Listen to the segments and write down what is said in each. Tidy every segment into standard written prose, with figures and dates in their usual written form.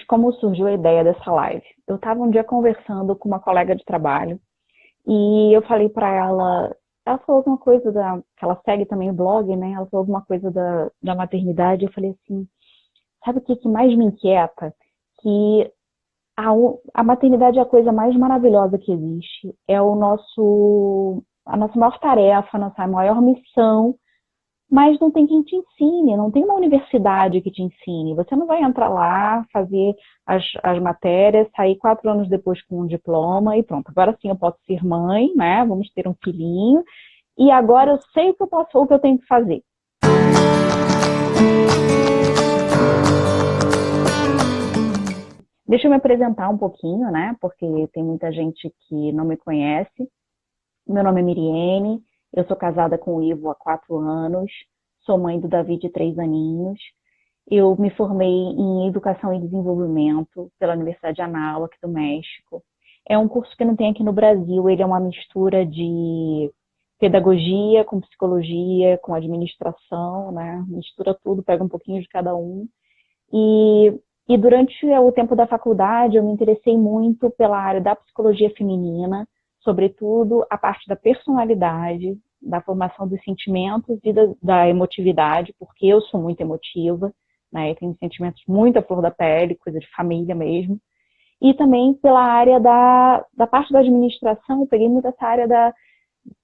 como surgiu a ideia dessa live. Eu estava um dia conversando com uma colega de trabalho e eu falei para ela falou alguma coisa que ela segue também o blog, né? Ela falou alguma coisa da maternidade. Eu falei assim, sabe o que mais me inquieta? Que a maternidade é a coisa mais maravilhosa que existe. É a nossa maior tarefa, a nossa maior missão, mas não tem quem te ensine, não tem uma universidade que te ensine. Você não vai entrar lá, fazer as matérias, sair 4 anos depois com um diploma e pronto. Agora sim eu posso ser mãe, né? Vamos ter um filhinho. E agora eu sei o que eu tenho que fazer. Deixa eu me apresentar um pouquinho, né? Porque tem muita gente que não me conhece. Meu nome é Miriene, eu sou casada com o Ivo há 4 anos, sou mãe do Davi de 3 aninhos. Eu me formei em Educação e Desenvolvimento pela Universidade de Anáhuac, aqui do México. É um curso que não tem aqui no Brasil, ele é uma mistura de pedagogia com psicologia, com administração, né? Mistura tudo, pega um pouquinho de cada um. E durante o tempo da faculdade, eu me interessei muito pela área da psicologia feminina, sobretudo a parte da personalidade, da formação dos sentimentos e da emotividade, porque eu sou muito emotiva, né? Eu tenho sentimentos muito à flor da pele, coisa de família mesmo. E também pela área da parte da administração, eu peguei muito essa área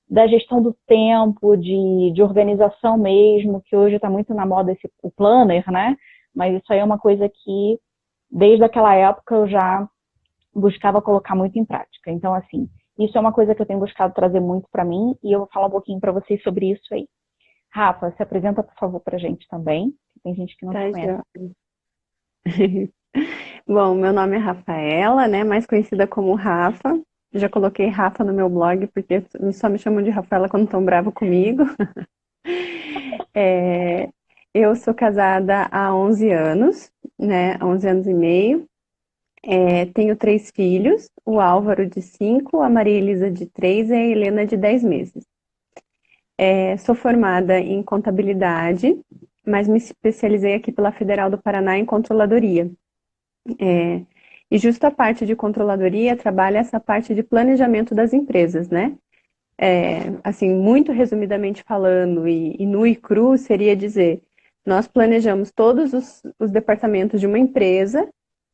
da gestão do tempo, de organização mesmo, que hoje está muito na moda o planner, né? Mas isso aí é uma coisa que, desde aquela época, eu já buscava colocar muito em prática. Então, assim, isso é uma coisa que eu tenho buscado trazer muito para mim e eu vou falar um pouquinho para vocês sobre isso aí. Rafa, se apresenta, por favor, para a gente também. Tem gente que não te Tá, conhece. já. Bom, meu nome é Rafaela, né? Mais conhecida como Rafa. Já coloquei Rafa no meu blog porque só me chamam de Rafaela quando estão bravos comigo. É, eu sou casada há 11 anos, né? 11 anos e meio. Tenho 3 filhos, o Álvaro de 5, a Maria Elisa de 3 e a Helena de 10 meses. Sou formada em contabilidade, mas me especializei aqui pela Federal do Paraná em controladoria. É, e justo a parte de controladoria trabalha essa parte de planejamento das empresas, né? Assim, muito resumidamente falando, e nu e cru, seria dizer, nós planejamos todos os departamentos de uma empresa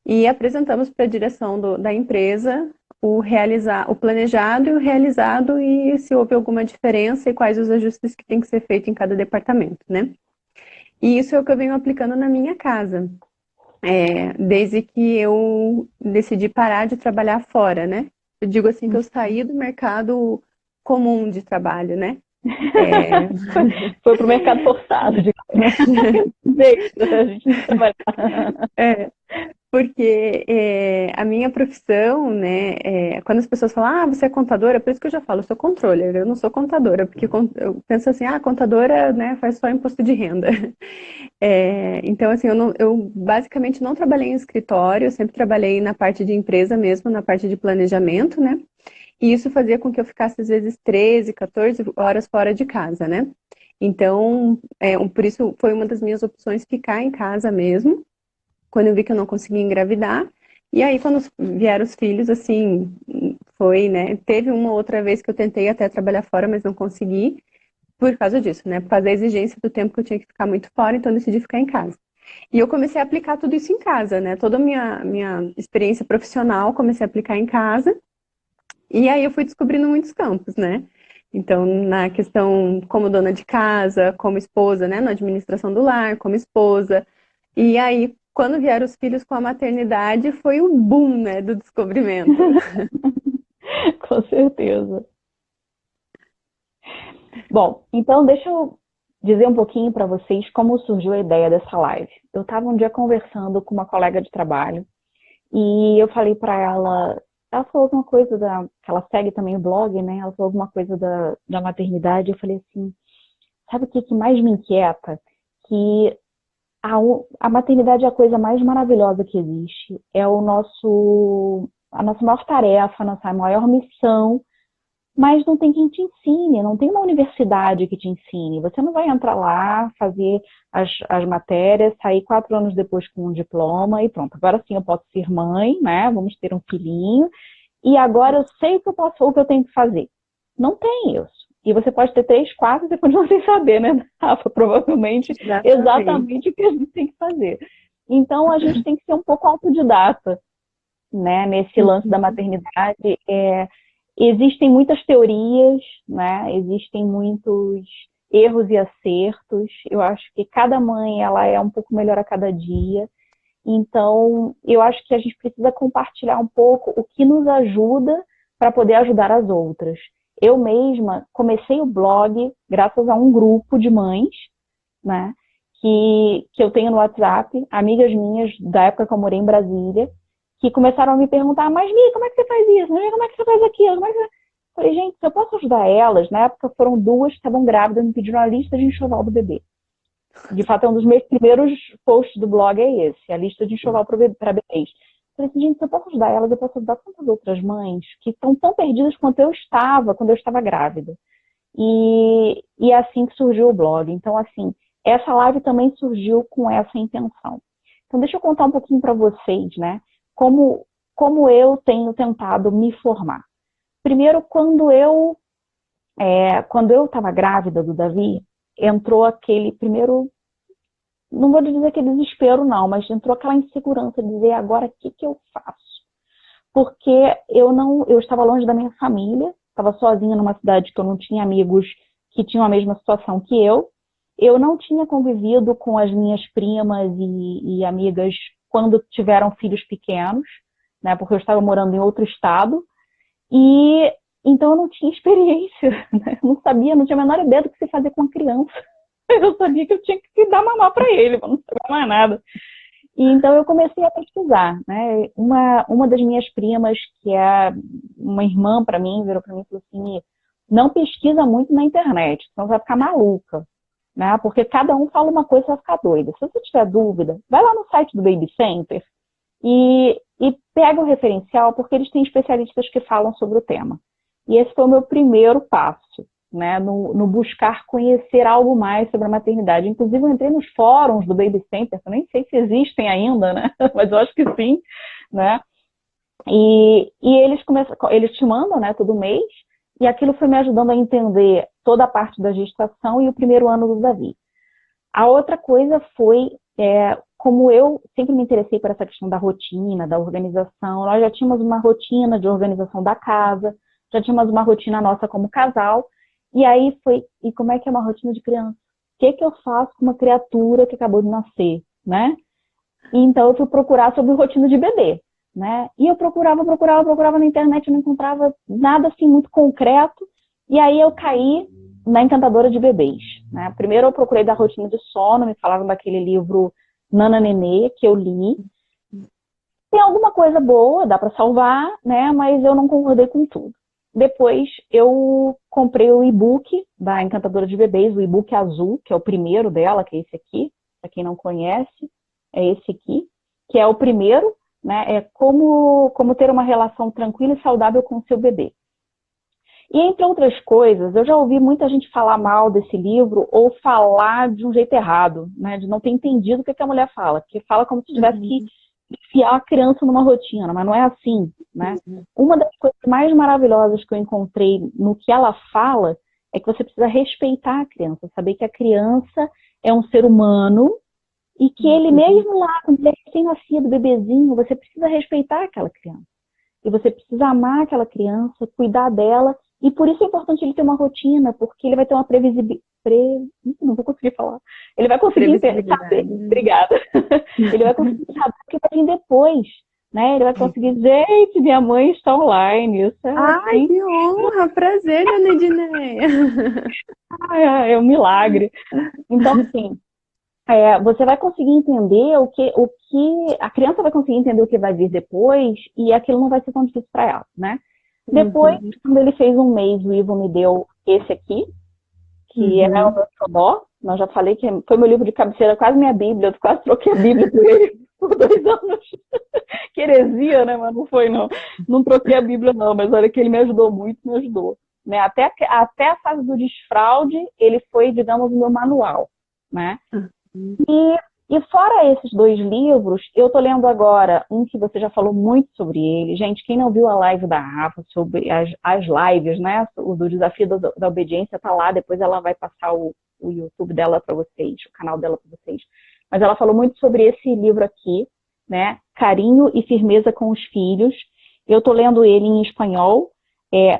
e apresentamos para a direção da empresa o planejado e o realizado e se houve alguma diferença e quais os ajustes que tem que ser feito em cada departamento, né? E isso é o que eu venho aplicando na minha casa. Desde que eu decidi parar de trabalhar fora, né? Eu digo assim que eu saí do mercado comum de trabalho, né? É, Foi para o mercado forçado, né? Deixa a gente trabalhar. é, porque a minha profissão, né? Quando as pessoas falam, ah, você é contadora, por isso que eu já falo, eu sou controller, eu não sou contadora, porque eu penso assim, ah, contadora, né, faz só imposto de renda. Então, assim, eu basicamente não trabalhei em escritório, eu sempre trabalhei na parte de empresa mesmo, na parte de planejamento, né? E isso fazia com que eu ficasse, às vezes, 13, 14 horas fora de casa, né? Então, por isso foi uma das minhas opções ficar em casa mesmo, quando eu vi que eu não conseguia engravidar. E aí, quando vieram os filhos, assim, foi, né? Teve uma outra vez que eu tentei até trabalhar fora, mas não consegui por causa disso, né? Por causa da exigência do tempo que eu tinha que ficar muito fora, então eu decidi ficar em casa. E eu comecei a aplicar tudo isso em casa, né? Toda a minha experiência profissional comecei a aplicar em casa. E aí eu fui descobrindo muitos campos, né? Então, na questão como dona de casa, como esposa, né? Na administração do lar, como esposa. E aí, quando vieram os filhos com a maternidade, foi o boom, né? Do descobrimento. Com certeza. Bom, então deixa eu dizer um pouquinho para vocês como surgiu a ideia dessa live. Eu estava um dia conversando com uma colega de trabalho e eu falei para ela falou alguma coisa que ela segue também o blog, né? Ela falou alguma coisa da maternidade. Eu falei assim, sabe o que mais me inquieta? Que a maternidade é a coisa mais maravilhosa que existe. É a nossa maior tarefa, a nossa maior missão, mas não tem quem te ensine, não tem uma universidade que te ensine. Você não vai entrar lá, fazer as matérias, sair 4 anos depois com um diploma e pronto. Agora sim eu posso ser mãe, né? Vamos ter um filhinho. E agora eu sei o que eu tenho que fazer. Não tem isso. E você pode ter 3, 4 e você continua sem saber, né, Rafa? Provavelmente exatamente o que a gente tem que fazer. Então a gente tem que ser um pouco autodidata, né, nesse lance da maternidade. Existem muitas teorias, né? Existem muitos erros e acertos. Eu acho que cada mãe ela é um pouco melhor a cada dia. Então, eu acho que a gente precisa compartilhar um pouco o que nos ajuda para poder ajudar as outras. Eu mesma comecei o blog graças a um grupo de mães, né? Que eu tenho no WhatsApp, amigas minhas da época que eu morei em Brasília, que começaram a me perguntar, mas Mi, como é que você faz isso? Mas, como é que você faz aquilo? Como é que... Eu falei, gente, se eu posso ajudar elas, na época foram 2 que estavam grávidas, me pediram a lista de enxoval do bebê. De fato, é um dos meus primeiros posts do blog é esse, a lista de enxoval para bebês. Eu falei assim, gente, se eu posso ajudar elas, eu posso ajudar tantas outras mães que estão tão perdidas quanto eu estava quando eu estava grávida. E é assim que surgiu o blog. Então, assim, essa live também surgiu com essa intenção. Então, deixa eu contar um pouquinho para vocês, né? Como eu tenho tentado me formar. Primeiro, quando eu estava grávida do Davi, entrou aquele primeiro, não vou dizer que desespero não, mas entrou aquela insegurança de dizer agora o que eu faço? Porque eu estava longe da minha família, estava sozinha numa cidade que eu não tinha amigos que tinham a mesma situação que eu não tinha convivido com as minhas primas e amigas quando tiveram filhos pequenos, né, porque eu estava morando em outro estado, e então eu não tinha experiência, né, não sabia, não tinha a menor ideia do que se fazer com uma criança. Eu sabia que eu tinha que dar mamar para ele, eu não sabia mais nada. E então eu comecei a pesquisar, né, uma das minhas primas, que é uma irmã para mim, virou para mim e falou assim, não pesquisa muito na internet, senão você vai ficar maluca. Né? Porque cada um fala uma coisa e vai ficar doida. Se você tiver dúvida, vai lá no site do Baby Center e pega o referencial, porque eles têm especialistas que falam sobre o tema. E esse foi o meu primeiro passo, né? No buscar conhecer algo mais sobre a maternidade. Inclusive, eu entrei nos fóruns do Baby Center, que eu nem sei se existem ainda, né? Mas eu acho que sim, né? E eles te mandam, né, todo mês, e aquilo foi me ajudando a entender toda a parte da gestação e o primeiro ano do Davi. A outra coisa foi, como eu sempre me interessei por essa questão da rotina, da organização, nós já tínhamos uma rotina de organização da casa, já tínhamos uma rotina nossa como casal, e aí foi, e como é que é uma rotina de criança? O que eu faço com uma criatura que acabou de nascer, né? E então eu fui procurar sobre rotina de bebê. Né? E eu procurava na internet, eu não encontrava nada assim muito concreto, e aí eu caí na Encantadora de Bebês. Né? Primeiro eu procurei da rotina de sono, me falavam daquele livro Nana Nenê, que eu li. Tem alguma coisa boa, dá para salvar, né? Mas eu não concordei com tudo. Depois eu comprei o e-book da Encantadora de Bebês, o e-book azul, que é o primeiro dela, que é esse aqui, para quem não conhece, é esse aqui, que é o primeiro, né, é como ter uma relação tranquila e saudável com o seu bebê. E, entre outras coisas, eu já ouvi muita gente falar mal desse livro ou falar de um jeito errado, né, de não ter entendido o que a mulher fala, que fala como se tivesse que enfiar a criança numa rotina, mas não é assim. Né? Uma das coisas mais maravilhosas que eu encontrei no que ela fala é que você precisa respeitar a criança, saber que a criança é um ser humano, e que ele mesmo lá, quando ele é recém-nascido, bebezinho, você precisa respeitar aquela criança. E você precisa amar aquela criança, cuidar dela. E por isso é importante ele ter uma rotina, porque ele vai ter uma previsibilidade. Não vou conseguir falar. Ele vai conseguir saber. Obrigada. Ele vai conseguir saber o que vai vir depois. Né? Ele vai conseguir dizer, gente, minha mãe está online. Isso é Ai, assim. Que honra! Prazer, dona Edneia. É um milagre. Então, assim, você vai conseguir entender o que a criança vai conseguir entender o que vai vir depois, e aquilo não vai ser tão difícil para ela, né? Depois, quando ele fez um mês, o Ivo me deu esse aqui, que é o meu xodó. Eu já falei que foi meu livro de cabeceira, quase minha Bíblia. Eu quase troquei a Bíblia por ele por 2 anos. Que heresia, né? Mas não foi, não. Não troquei a Bíblia, não. Mas olha que ele me ajudou muito, me ajudou. né? Até a fase do desfraude, ele foi, digamos, o meu manual, né? Uhum. E fora esses 2 livros, eu tô lendo agora um que você já falou muito sobre ele. Gente, quem não viu a live da Rafa sobre as lives, né? O do desafio da obediência tá lá, depois ela vai passar o YouTube dela para vocês, o canal dela para vocês. Mas ela falou muito sobre esse livro aqui, né? Carinho e Firmeza com os Filhos. Eu tô lendo ele em espanhol,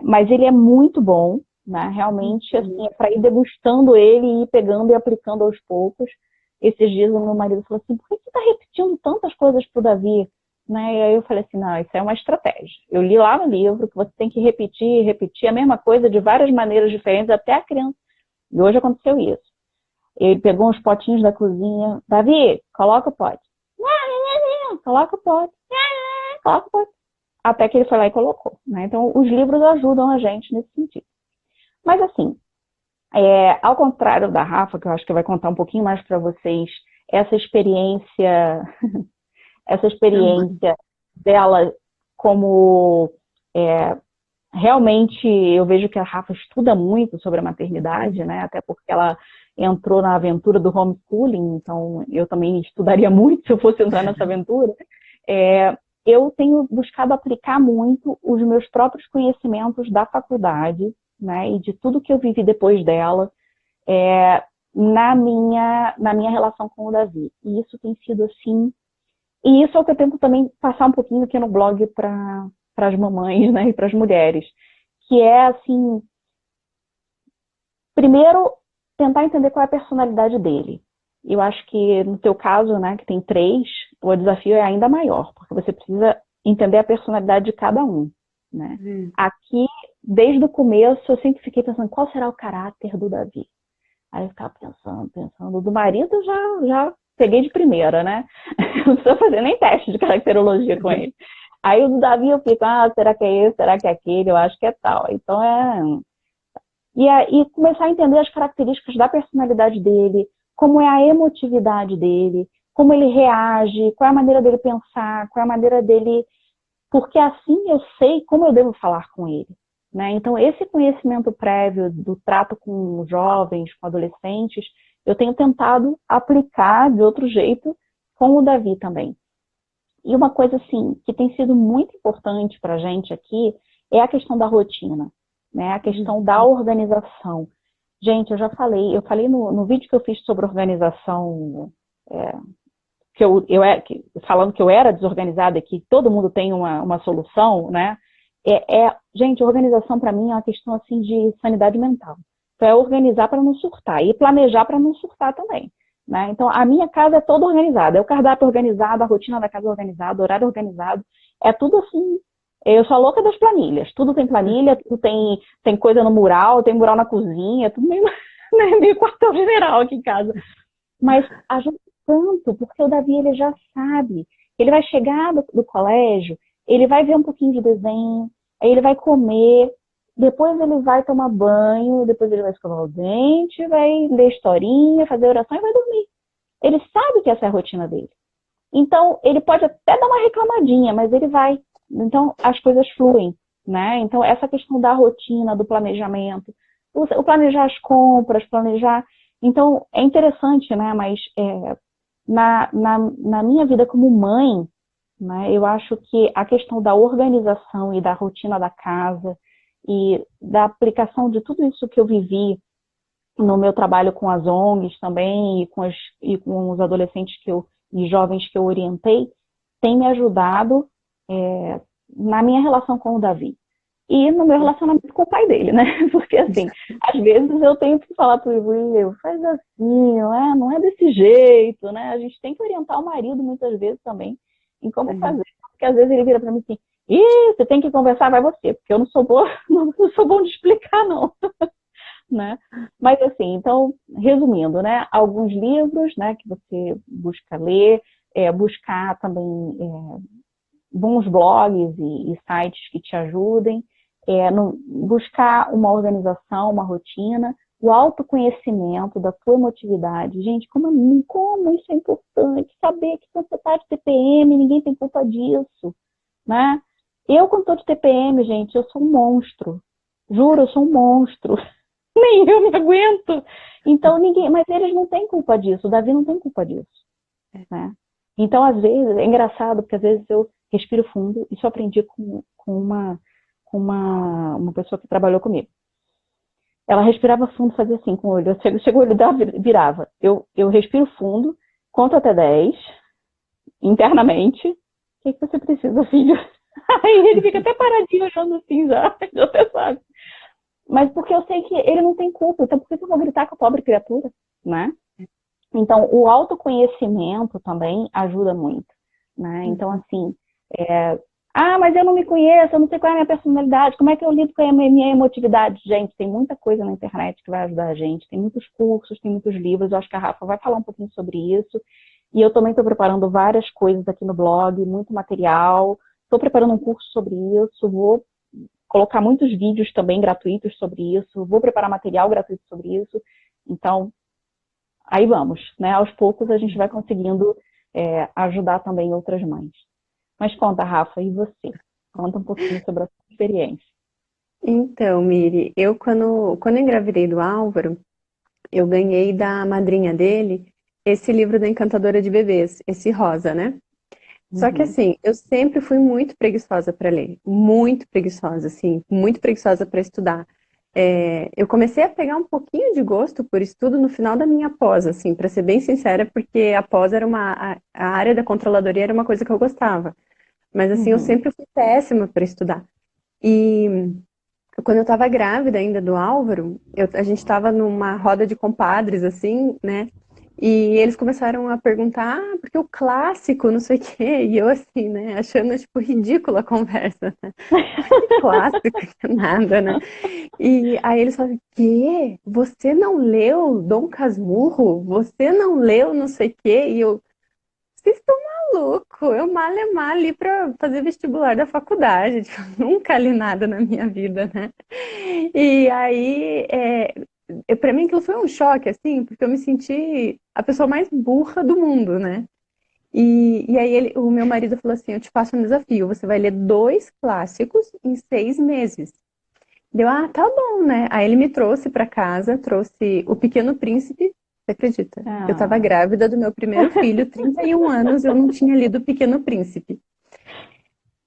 mas ele é muito bom, né? Realmente, assim, é para ir degustando ele e ir pegando e aplicando aos poucos. Esses dias o meu marido falou assim, por que você está repetindo tantas coisas para o Davi? Né? E aí eu falei assim, não, isso é uma estratégia. Eu li lá no livro que você tem que repetir a mesma coisa de várias maneiras diferentes até a criança. E hoje aconteceu isso. Ele pegou uns potinhos da cozinha, Davi, coloca o pote. Coloca o pote. Coloca o pote. Até que ele foi lá e colocou. Né? Então, os livros ajudam a gente nesse sentido. Mas assim, ao contrário da Rafa, que eu acho que vai contar um pouquinho mais para vocês essa experiência dela como realmente eu vejo que a Rafa estuda muito sobre a maternidade, né? Até porque ela entrou na aventura do homeschooling, então eu também estudaria muito se eu fosse entrar nessa aventura. Eu tenho buscado aplicar muito os meus próprios conhecimentos da faculdade, né, e de tudo que eu vivi depois dela, na minha relação com o Davi. E isso tem sido assim. E isso é o que eu tento também passar um pouquinho aqui no blog para as mamães, né, e para as mulheres. Que é, assim, primeiro, tentar entender qual é a personalidade dele. Eu acho que no teu caso, né, que tem 3, o desafio é ainda maior, porque você precisa entender a personalidade de cada um. Né? Aqui, desde o começo, eu sempre fiquei pensando qual será o caráter do Davi. Aí eu ficava pensando. Do marido já peguei de primeira, né? Não precisa fazer nem teste de caracterologia com ele. Aí o do Davi eu fico, será que é esse? Será que é aquele? Eu acho que é tal. Então E começar a entender as características da personalidade dele, como é a emotividade dele, como ele reage, qual é a maneira dele pensar, qual é a maneira dele... Porque assim eu sei como eu devo falar com ele. Né? Então, esse conhecimento prévio do trato com jovens, com adolescentes, eu tenho tentado aplicar de outro jeito com o Davi também. E uma coisa, assim, que tem sido muito importante para a gente aqui é a questão da rotina, né? A questão da organização. Gente, eu falei no vídeo que eu fiz sobre organização... falando que eu era desorganizada e que todo mundo tem uma solução, né? Gente, organização para mim é uma questão assim de sanidade mental. Então é organizar para não surtar e planejar para não surtar também. Né? Então a minha casa é toda organizada, é o cardápio organizado, a rotina da casa organizada, o horário organizado, é tudo assim. Eu sou a louca das planilhas, tudo tem planilha, tudo tem coisa no mural, tem mural na cozinha, tudo meio quartel-general aqui em casa. Mas ajuda tanto, porque o Davi ele já sabe, ele vai chegar do colégio, ele vai ver um pouquinho de desenho, aí ele vai comer, depois ele vai tomar banho, depois ele vai escovar o dente, vai ler historinha, fazer oração e vai dormir. Ele sabe que essa é a rotina dele. Então, ele pode até dar uma reclamadinha, mas ele vai. Então, as coisas fluem, né? Então, essa questão da rotina, do planejamento, o planejar as compras, planejar... Então, é interessante, né? Mas na minha vida como mãe, né, eu acho que a questão da organização e da rotina da casa e da aplicação de tudo isso que eu vivi no meu trabalho com as ONGs também e com os adolescentes e jovens que eu orientei, tem me ajudado na minha relação com o Davi. E no meu relacionamento com o pai dele, né? Porque, assim, às vezes eu tenho que falar pro Ivo, faz assim, não é desse jeito, né? A gente tem que orientar o marido muitas vezes também em como fazer. Porque às vezes ele vira para mim assim, você tem que conversar, vai você, porque eu não sou boa, não sou bom de explicar, não. Né? Mas assim, então, resumindo, né? Alguns livros, né, que você busca ler, buscar também bons blogs e sites que te ajudem, buscar uma organização, uma rotina, o autoconhecimento da tua emotividade. Gente, como isso é importante, saber que quando você está de TPM, ninguém tem culpa disso, né? Eu, quando estou de TPM, gente, eu sou um monstro. Juro, eu sou um monstro. Nem eu me aguento. Então ninguém, mas eles não têm culpa disso. O Davi não tem culpa disso, né? Então às vezes é engraçado porque às vezes eu respiro fundo. Isso eu aprendi com uma pessoa que trabalhou comigo. Ela respirava fundo, fazia assim com o olho. Chegou o olho dela, virava. Eu respiro fundo, conto até 10 internamente. O que você precisa, filho? Aí ele fica até paradinho olhando assim já você sabe. Mas porque eu sei que ele não tem culpa, então por que eu vou gritar com a pobre criatura, né? Então, o autoconhecimento também ajuda muito, né? Então, assim, mas eu não me conheço, eu não sei qual é a minha personalidade, como é que eu lido com a minha emotividade? Gente, tem muita coisa na internet que vai ajudar a gente, tem muitos cursos, tem muitos livros, eu acho que a Rafa vai falar um pouquinho sobre isso, e eu também estou preparando várias coisas aqui no blog, muito material, estou preparando um curso sobre isso, vou colocar muitos vídeos também gratuitos sobre isso, vou preparar material gratuito sobre isso, então, aí vamos, né? Aos poucos a gente vai conseguindo ajudar também outras mães. Mas conta, Rafa, e você? Conta um pouquinho sobre a sua experiência. Então, Miri, eu quando engravidei do Álvaro, eu ganhei da madrinha dele esse livro da Encantadora de Bebês, esse rosa, né? Só que Uhum. assim, eu sempre fui muito preguiçosa para ler, muito preguiçosa, assim, muito preguiçosa para estudar. Eu comecei a pegar um pouquinho de gosto por estudo no final da minha pós, assim, para ser bem sincera, porque a pós era a área da controladoria era uma coisa que eu gostava. Mas assim, eu Uhum. sempre fui péssima para estudar. E quando eu estava grávida ainda do Álvaro, a gente estava numa roda de compadres, assim, né? E eles começaram a perguntar, porque o clássico, não sei o quê, e eu assim, né, achando, tipo, ridícula a conversa, né? Que clássico, que nada, né? E aí eles falaram, quê? Você não leu Dom Casmurro? Você não leu não sei o quê? E eu, vocês estão malucos, eu mal ali para fazer vestibular da faculdade, tipo, nunca li nada na minha vida, né? E aí, para mim aquilo foi um choque, assim, porque eu me senti a pessoa mais burra do mundo, né? E aí o meu marido falou assim, eu te faço um desafio, você vai ler 2 clássicos em 6 meses. Deu, tá bom, né? Aí ele me trouxe para casa, trouxe O Pequeno Príncipe, você acredita? Eu estava Ah. grávida do meu primeiro filho, 31 anos, eu não tinha lido O Pequeno Príncipe.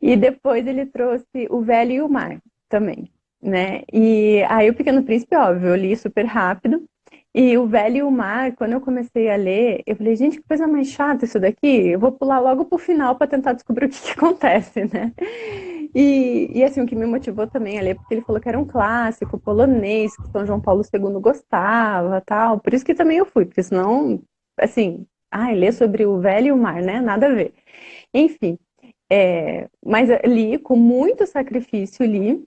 E depois ele trouxe O Velho e o Mar também, né? E aí O Pequeno Príncipe, óbvio, eu li super rápido. E O Velho e o Mar, quando eu comecei a ler, eu falei, gente, que coisa mais chata isso daqui. Eu vou pular logo pro final para tentar descobrir o que que acontece, né? E assim, o que me motivou também a ler, porque ele falou que era um clássico polonês, que São João Paulo II gostava, tal. Por isso que também eu fui, porque senão, assim, ler sobre o Velho e o Mar, né? Nada a ver. Enfim, mas li com muito sacrifício, li.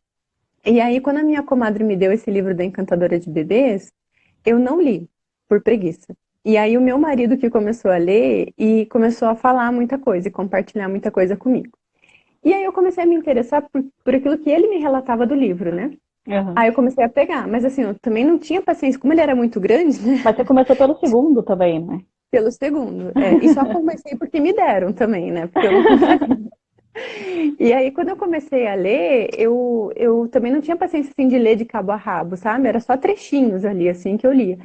E aí, quando a minha comadre me deu esse livro da Encantadora de Bebês, eu não li, por preguiça. E aí, o meu marido que começou a ler e começou a falar muita coisa e compartilhar muita coisa comigo. E aí, eu comecei a me interessar por aquilo que ele me relatava do livro, né? Uhum. Aí, eu comecei a pegar, mas assim, eu também não tinha paciência, como ele era muito grande, né? Mas você começou pelo segundo também, né? Pelo segundo. E só comecei porque me deram também, né? Porque eu não consegui. E aí, quando eu comecei a ler, eu também não tinha paciência assim, de ler de cabo a rabo, sabe? Era só trechinhos ali, assim, que eu lia.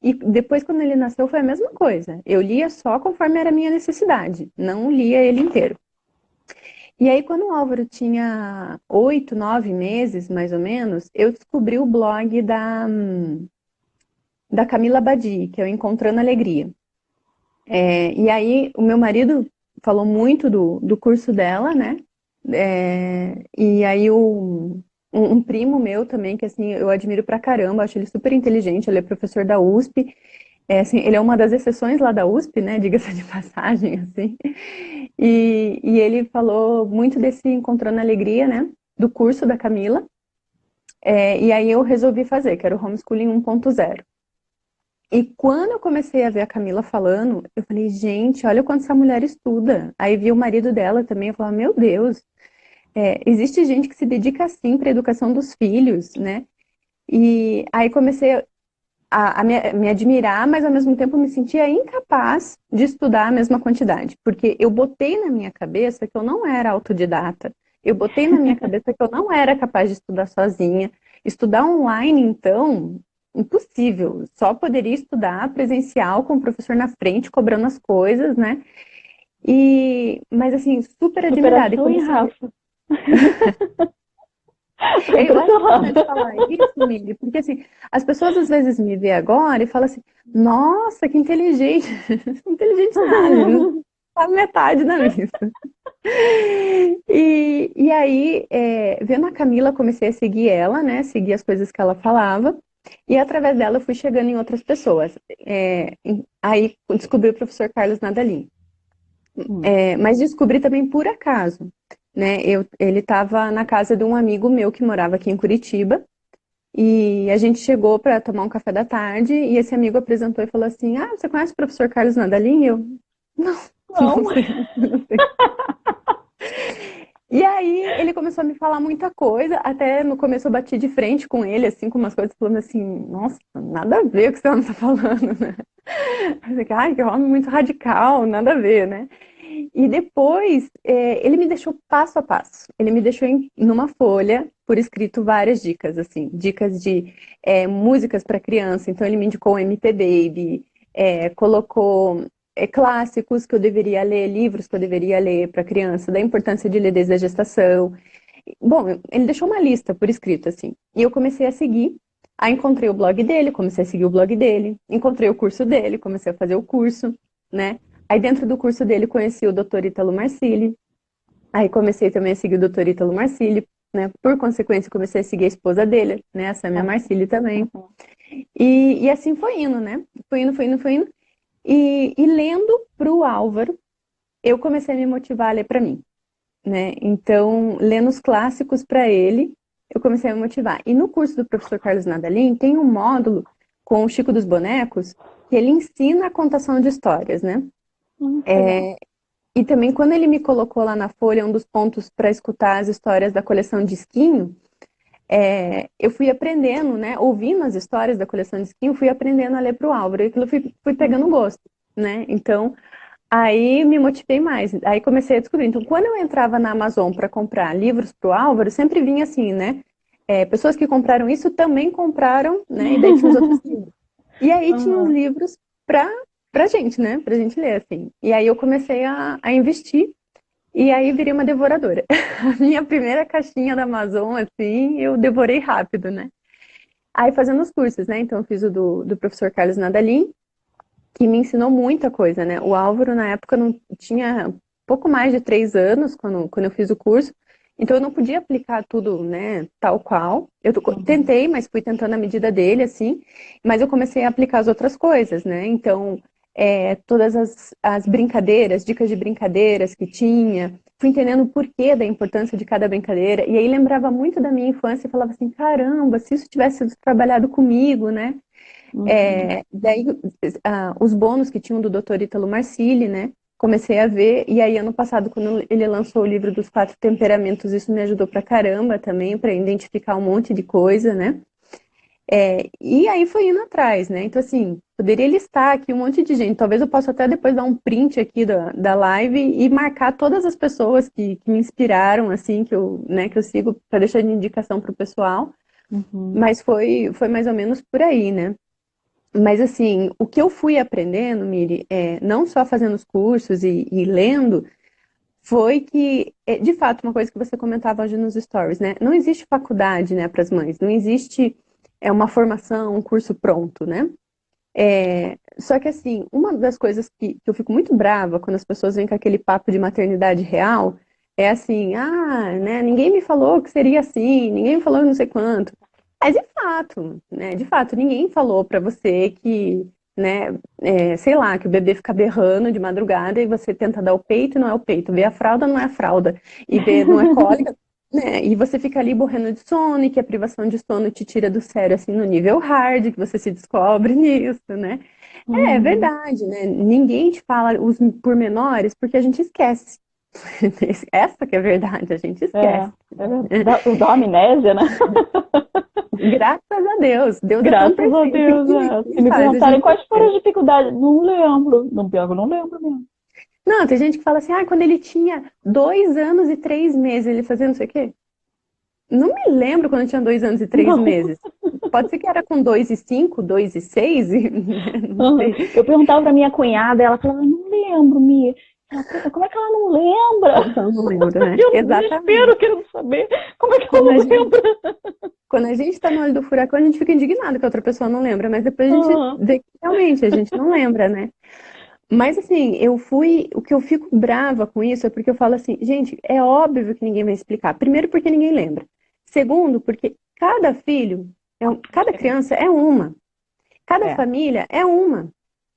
E depois, quando ele nasceu, foi a mesma coisa. Eu lia só conforme era a minha necessidade, não lia ele inteiro. E aí, quando o Álvaro tinha 8, 9 meses, mais ou menos, eu descobri o blog da Camila Badi, que é o Encontrando Alegria. E aí, o meu marido falou muito do curso dela, né? E aí um primo meu também, que assim, eu admiro pra caramba, acho ele super inteligente, ele é professor da USP, assim, ele é uma das exceções lá da USP, né, diga-se de passagem, assim, e ele falou muito desse Encontrando Alegria, né, do curso da Camila, e aí eu resolvi fazer, que era o Homeschooling 1.0. E quando eu comecei a ver a Camila falando, eu falei, gente, olha quanto essa mulher estuda. Aí vi o marido dela também, eu falei, meu Deus, existe gente que se dedica assim para a educação dos filhos, né? E aí comecei a me admirar, mas ao mesmo tempo me sentia incapaz de estudar a mesma quantidade, porque eu botei na minha cabeça que eu não era autodidata, eu botei na minha cabeça que eu não era capaz de estudar sozinha, Estudar online, então, impossível. Só poderia estudar presencial com o professor na frente, cobrando as coisas, né? Mas assim, super admirada. E Superação em comecei Rafa. Tô eu acho impressionada. importante falar isso, Mili, porque assim, as pessoas às vezes me veem agora e falam assim, nossa, que inteligente. Inteligente nada, gente, não sabe metade da missa. E aí, vendo a Camila, comecei a seguir ela, né? Seguir as coisas que ela falava. E através dela eu fui chegando em outras pessoas. Aí descobri o professor Carlos Nadalim. Mas descobri também por acaso, né? Ele estava na casa de um amigo meu que morava aqui em Curitiba. E a gente chegou para tomar um café da tarde. E esse amigo apresentou e falou assim: Ah, você conhece o professor Carlos Nadalim? Eu, não, Não. não sei, não sei. E aí ele começou a me falar muita coisa, até no começo eu bati de frente com ele, assim, com umas coisas, falando assim, nossa, nada a ver com o que você tá falando, né? Eu fiquei, ai, que homem muito radical, nada a ver, né? E depois ele me deixou passo a passo. Ele me deixou numa folha, por escrito, várias dicas, assim, dicas de músicas para criança. Então ele me indicou o MP Baby, colocou clássicos que eu deveria ler, livros que eu deveria ler para criança, da importância de ler desde a gestação. Bom, ele deixou uma lista por escrito, assim. E eu comecei a seguir. Aí encontrei o blog dele, comecei a seguir o blog dele. Encontrei o curso dele, comecei a fazer o curso, né? Aí dentro do curso dele conheci o Dr. Ítalo Marcilli. Aí comecei também a seguir o Dr. Ítalo Marcilli, né? Por consequência, comecei a seguir a esposa dele, né? A Samia Marcilli também. E assim foi indo, né? Foi indo, foi indo, foi indo. E lendo para o Álvaro, eu comecei a me motivar a ler para mim, né? Então, lendo os clássicos para ele, eu comecei a me motivar. E no curso do professor Carlos Nadalim, tem um módulo com o Chico dos Bonecos, que ele ensina a contação de histórias, né? Legal. E também, quando ele me colocou lá na folha, um dos pontos para escutar as histórias da coleção Disquinho, eu fui aprendendo, né? Ouvindo as histórias da coleção Disquinho, fui aprendendo a ler para o Álvaro. E aquilo fui pegando gosto, né? Então, aí me motivei mais. Aí comecei a descobrir. Então, quando eu entrava na Amazon para comprar livros para o Álvaro, sempre vinha assim, né? Pessoas que compraram isso também compraram, né? E daí tinha os outros livros. E aí tinha os Uhum. livros pra gente, né? Pra gente ler, assim. E aí eu comecei a investir. E aí virei uma devoradora. A minha primeira caixinha da Amazon, assim, eu devorei rápido, né? Aí fazendo os cursos, né? Então eu fiz o do professor Carlos Nadalim, que me ensinou muita coisa, né? O Álvaro, na época, não tinha pouco mais de 3 anos quando eu fiz o curso, então eu não podia aplicar tudo, né, tal qual. Eu tentei, mas fui tentando à medida dele, assim, mas eu comecei a aplicar as outras coisas, né? Então, todas as brincadeiras, dicas de brincadeiras que tinha, fui entendendo o porquê da importância de cada brincadeira, e aí lembrava muito da minha infância e falava assim, caramba, se isso tivesse sido trabalhado comigo, né? Uhum. Daí, os bônus que tinham do Dr. Ítalo Marcilli, né? Comecei a ver, e aí ano passado, quando ele lançou o livro dos 4 temperamentos, isso me ajudou pra caramba também, para identificar um monte de coisa, né? E aí foi indo atrás, né? Então, assim, poderia listar aqui um monte de gente. Talvez eu possa até depois dar um print aqui da live e marcar todas as pessoas que me inspiraram, assim, que eu sigo para deixar de indicação para o pessoal. Uhum. Mas foi mais ou menos por aí, né? Mas assim, o que eu fui aprendendo, Miri, não só fazendo os cursos e lendo, foi que, de fato, uma coisa que você comentava hoje nos stories, né? Não existe faculdade, né, para as mães, não existe uma formação, um curso pronto, né? Só que assim, uma das coisas que eu fico muito brava quando as pessoas vêm com aquele papo de maternidade real é assim, né, ninguém me falou que seria assim, ninguém me falou não sei quanto. Mas de fato, né, de fato, ninguém falou pra você que, né, sei lá, que o bebê fica berrando de madrugada e você tenta dar o peito e não é o peito, vê a fralda não é a fralda, e vê não é cólica, né, e você fica ali morrendo de sono e que a privação de sono te tira do sério, assim, no nível hard, que você se descobre nisso, né. É Uhum. verdade, né? Ninguém te fala os pormenores porque a gente esquece. Essa que é a verdade, a gente esquece. Dá uma amnésia, né? Graças a Deus, Deus é tão Graças a perfeito Deus. que Se ele me faz a perguntarem gente quais foram esquecer. as dificuldades, não lembro. Não, pior que eu não lembro mesmo. Não, tem gente que fala assim, quando ele tinha 2 anos e 3 meses, ele fazia não sei o quê. Não me lembro quando eu tinha 2 anos e três Não. meses. Pode ser que era com 2 e 5, 2 e 6, não Aham. sei. Eu perguntava pra minha cunhada, ela falava, não lembro, Mia. Ela, puta, como é que ela não lembra? Então, não lembro, né? Eu no Exatamente. desespero querendo saber como é que ela Quando a não gente, lembra. quando a gente tá no olho do furacão, a gente fica indignado que a outra pessoa não lembra, mas depois a gente Aham. vê que realmente a gente não lembra, né? Mas assim, o que eu fico brava com isso é porque eu falo assim, gente, é óbvio que ninguém vai explicar. Primeiro, porque ninguém lembra. Segundo, porque cada filho, cada criança é uma. Cada É. família é uma,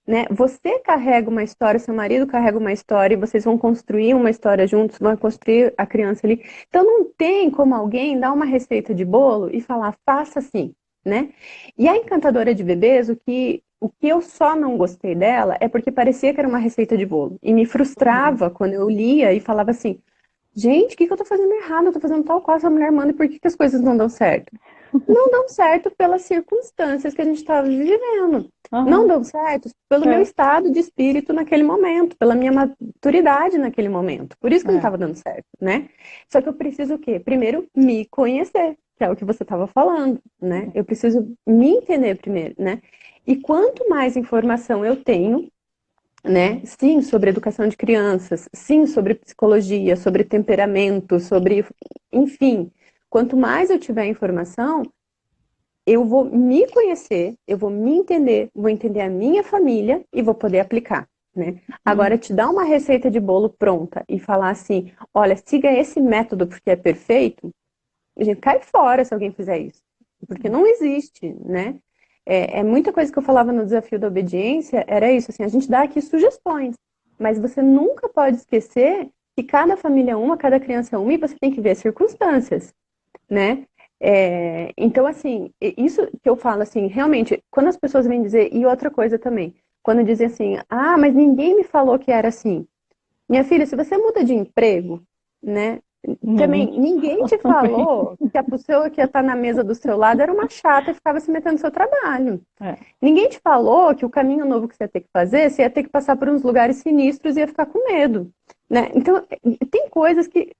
né? Você carrega uma história, seu marido carrega uma história, e vocês vão construir uma história juntos, vão construir a criança ali. Então não tem como alguém dar uma receita de bolo e falar, faça assim, né? E a encantadora de bebês, o que eu só não gostei dela é porque parecia que era uma receita de bolo. E me Uhum. frustrava quando eu lia e falava assim, gente, o que que eu tô fazendo errado? Eu tô fazendo tal qual essa mulher manda, e por que que as coisas não dão certo? Não dão certo pelas circunstâncias que a gente estava vivendo. Não Aham. dão certo pelo meu É. estado de espírito naquele momento, pela minha maturidade naquele momento. Por isso que não É. estava dando certo, né? Só que eu preciso o quê? Primeiro, me conhecer, que é o que você estava falando, né? Eu preciso me entender primeiro, né? E quanto mais informação eu tenho, né? Sim, sobre educação de crianças, sim, sobre psicologia, sobre temperamento, sobre, enfim, quanto mais eu tiver informação, eu vou me conhecer, eu vou me entender, vou entender a minha família e vou poder aplicar, né? Agora, Uhum. te dar uma receita de bolo pronta e falar assim, olha, siga esse método porque é perfeito, a gente cai fora se alguém fizer isso, porque não existe, né? É muita coisa que eu falava no desafio da obediência, era isso, assim, a gente dá aqui sugestões, mas você nunca pode esquecer que cada família é uma, cada criança é uma, e você tem que ver as circunstâncias, né? Então, assim, isso que eu falo, assim, realmente, quando as pessoas vêm dizer, e outra coisa também, quando dizem assim, ah, mas ninguém me falou que era assim. Minha filha, se você muda de emprego, né, Ninguém também te ninguém fala te também. falou que a pessoa que ia estar na mesa do seu lado era uma chata e ficava se metendo no seu trabalho. É. Ninguém te falou que o caminho novo que você ia ter que fazer, você ia ter que passar por uns lugares sinistros e ia ficar com medo, né? Então, tem coisas que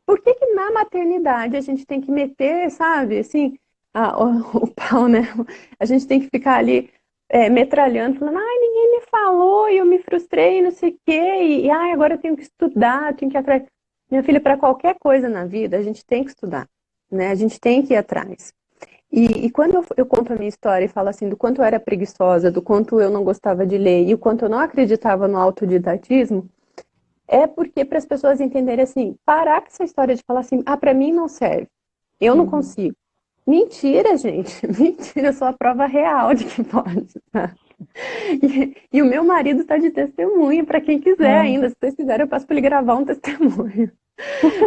por que que na maternidade a gente tem que meter, sabe, assim, o pau, né? A gente tem que ficar ali metralhando, falando, ai, ninguém me falou, e eu me frustrei, não sei o quê, ai, agora eu tenho que estudar, tenho que ir atrás. Minha filha, para qualquer coisa na vida, a gente tem que estudar, né? A gente tem que ir atrás. E quando eu conto a minha história e falo assim, do quanto eu era preguiçosa, do quanto eu não gostava de ler e o quanto eu não acreditava no autodidatismo, é porque para as pessoas entenderem assim, parar com essa história de falar assim, ah, para mim não serve, eu não Uhum. consigo. Mentira, gente, mentira, eu sou a prova real de que pode. Tá? E o meu marido está de testemunho para quem quiser Aham. ainda. Se vocês quiserem, eu passo para ele gravar um testemunho.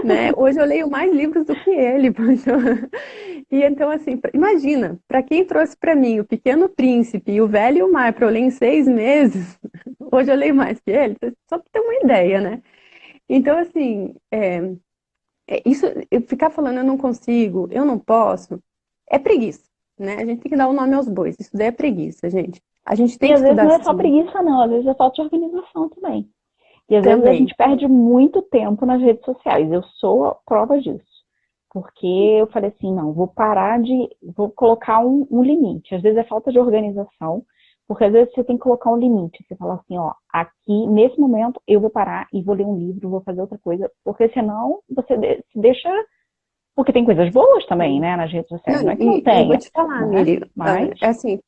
Né? Hoje eu leio mais livros do que ele. E então, assim, imagina, para quem trouxe para mim o Pequeno Príncipe e o Velho e o Mar para eu ler em 6 meses, hoje eu leio mais que ele, só para ter uma ideia, né? Então, assim, isso, eu ficar falando eu não consigo, eu não posso, é preguiça, né? A gente tem que dar o nome aos bois. Isso daí é preguiça, gente. A gente E tem que às vezes estudar não é só sim, preguiça, não, às vezes é falta de organização também. E às vezes a também. gente perde muito tempo nas redes sociais. Eu sou a prova disso. Porque eu falei assim, não, vou parar de. Vou colocar um limite. Às vezes é falta de organização, porque às vezes você tem que colocar um limite. Você fala assim, ó, aqui, nesse momento, eu vou parar e vou ler um livro, vou fazer outra coisa, porque senão você se deixa. Porque tem coisas boas também, né, nas redes sociais. Não, Não é que não e vou tenha, te falar, né? Miri, Mas. assim,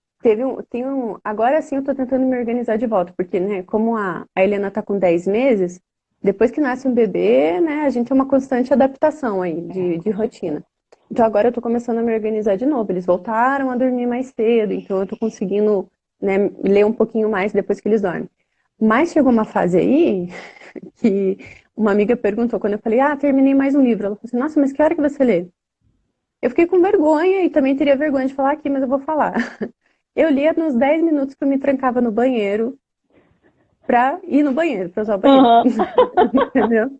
agora sim eu tô tentando me organizar de volta, porque, né, como a Helena tá com 10 meses, depois que nasce um bebê, né, a gente é uma constante adaptação aí É, de com certeza. rotina. Então agora eu tô começando a me organizar de novo, eles voltaram a dormir mais cedo, então eu tô conseguindo, né, ler um pouquinho mais depois que eles dormem. Mas chegou uma fase aí que uma amiga perguntou, quando eu falei, ah, terminei mais um livro, ela falou assim, nossa, mas que hora que você lê? Eu fiquei com vergonha e também teria vergonha de falar aqui, mas eu vou falar. Eu lia nos 10 minutos que eu me trancava no banheiro pra ir no banheiro, pra usar o banheiro. Uhum. Entendeu?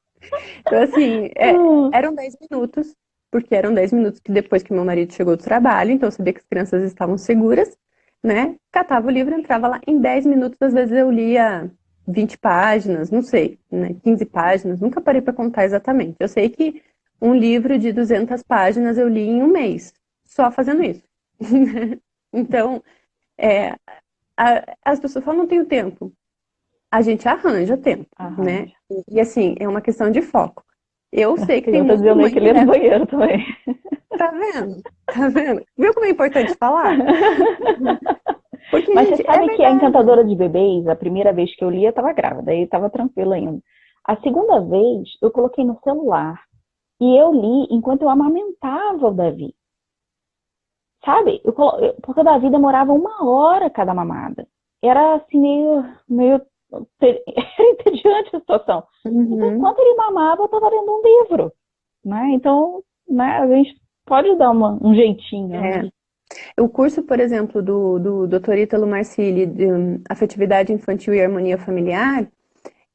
Então, assim, Uhum. eram 10 minutos, porque eram 10 minutos que depois que meu marido chegou do trabalho, então eu sabia que as crianças estavam seguras, né? Catava o livro, entrava lá. Em 10 minutos, às vezes eu lia 20 páginas, não sei, né? 15 páginas, nunca parei para contar exatamente. Eu sei que um livro de 200 páginas eu li em um mês, só fazendo isso. Então, é, as pessoas falam, não tenho tempo. A gente arranja tempo, né? Arranja. E assim, é uma questão de foco. Eu sei que tem Eu tô muita dizendo aí mãe que que ler no leva. banheiro também. Tá vendo? Tá vendo? Viu como é importante falar? Porque, Mas você gente, é sabe que a verdade. Encantadora de Bebês, a primeira vez que eu li, eu estava grávida, aí estava tranquila ainda. A segunda vez, eu coloquei no celular e eu li enquanto eu amamentava o Davi. Sabe? Porque o Davi demorava 1 hora cada mamada. Era assim, meio era entediante a situação. Então, Uhum. enquanto ele mamava, eu estava lendo um livro. Né? Então, né, a gente pode dar um jeitinho, né? É. O curso, por exemplo, do Dr. Ítalo Marcilli, de Afetividade Infantil e Harmonia Familiar,